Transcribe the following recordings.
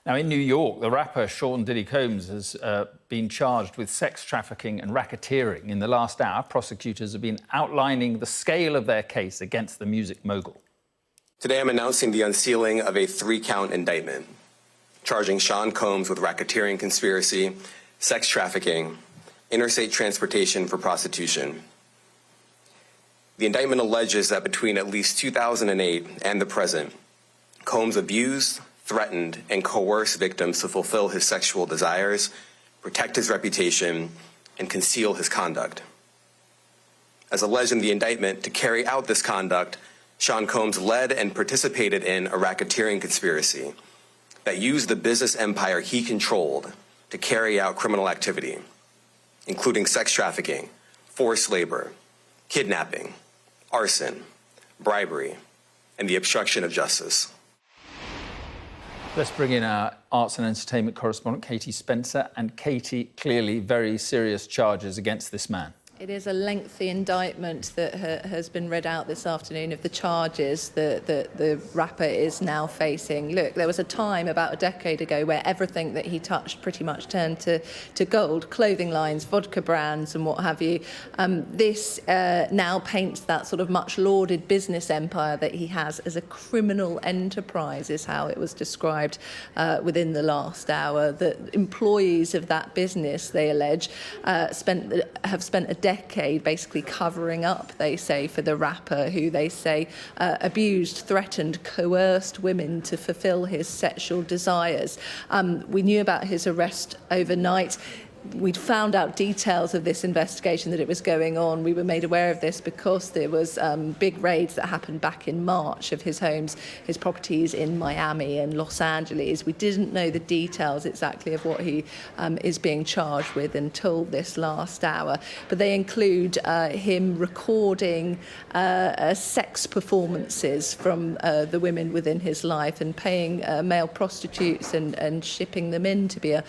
Now, in New York, the rapper Sean Diddy Combs has been charged with sex trafficking and racketeering. In the last hour, prosecutors have been outlining the scale of their case against the music mogul. Today, I'm announcing the unsealing of a 3-count indictment, charging Sean Combs with racketeering conspiracy, sex trafficking, interstate transportation for prostitution. The indictment alleges that between at least 2008 and the present, Combs abused, threatened, and coerced victims to fulfill his sexual desires, protect his reputation, and conceal his conduct. As alleged in the indictment, to carry out this conduct, Sean Combs led and participated in a racketeering conspiracy that used the business empire he controlled to carry out criminal activity, including sex trafficking, forced labor, kidnapping, arson, bribery, and the obstruction of justice. Let's bring in our arts and entertainment correspondent, Katie Spencer. And Katie, clearly very serious charges against this man. It is a lengthy indictment that has been read out this afternoon of the charges that the rapper is now facing. Look, there was a time about a decade ago where everything that he touched pretty much turned to gold, clothing lines, vodka brands and what have you. This now paints that sort of much lauded business empire that he has as a criminal enterprise, is how it was described within the last hour. The employees of that business, they allege, have spent a decade basically covering up, they say, for the rapper, who they say abused, threatened, coerced women to fulfill his sexual desires. We knew about his arrest overnight. We'd found out details of this investigation, that it was going on. We were made aware of this because there was big raids that happened back in March of his homes, his properties in Miami and Los Angeles. We didn't know the details exactly of what he is being charged with until this last hour. But they include him recording sex performances from the women within his life and paying male prostitutes and shipping them in to be a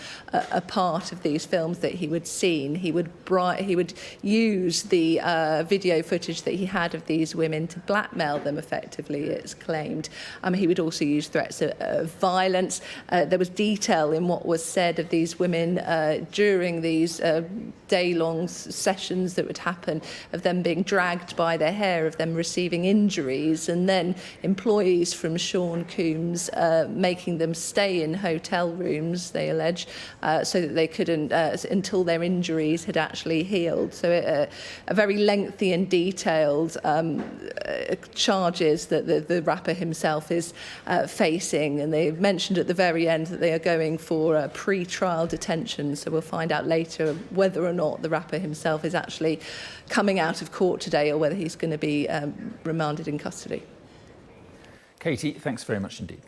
part of these films that he would seen. He would use the video footage that he had of these women to blackmail them, effectively, it's claimed. He would also use threats of violence. There was detail in what was said of these women during these day-long sessions that would happen, of them being dragged by their hair, of them receiving injuries, and then employees from Sean Combs making them stay in hotel rooms, they allege, so that they couldn't until their injuries had actually healed. So a very lengthy and detailed charges that the rapper himself is facing. And they mentioned at the very end that they are going for pre-trial detention. So we'll find out later whether or not the rapper himself is actually coming out of court today, or whether he's going to be remanded in custody. Katie, thanks very much indeed.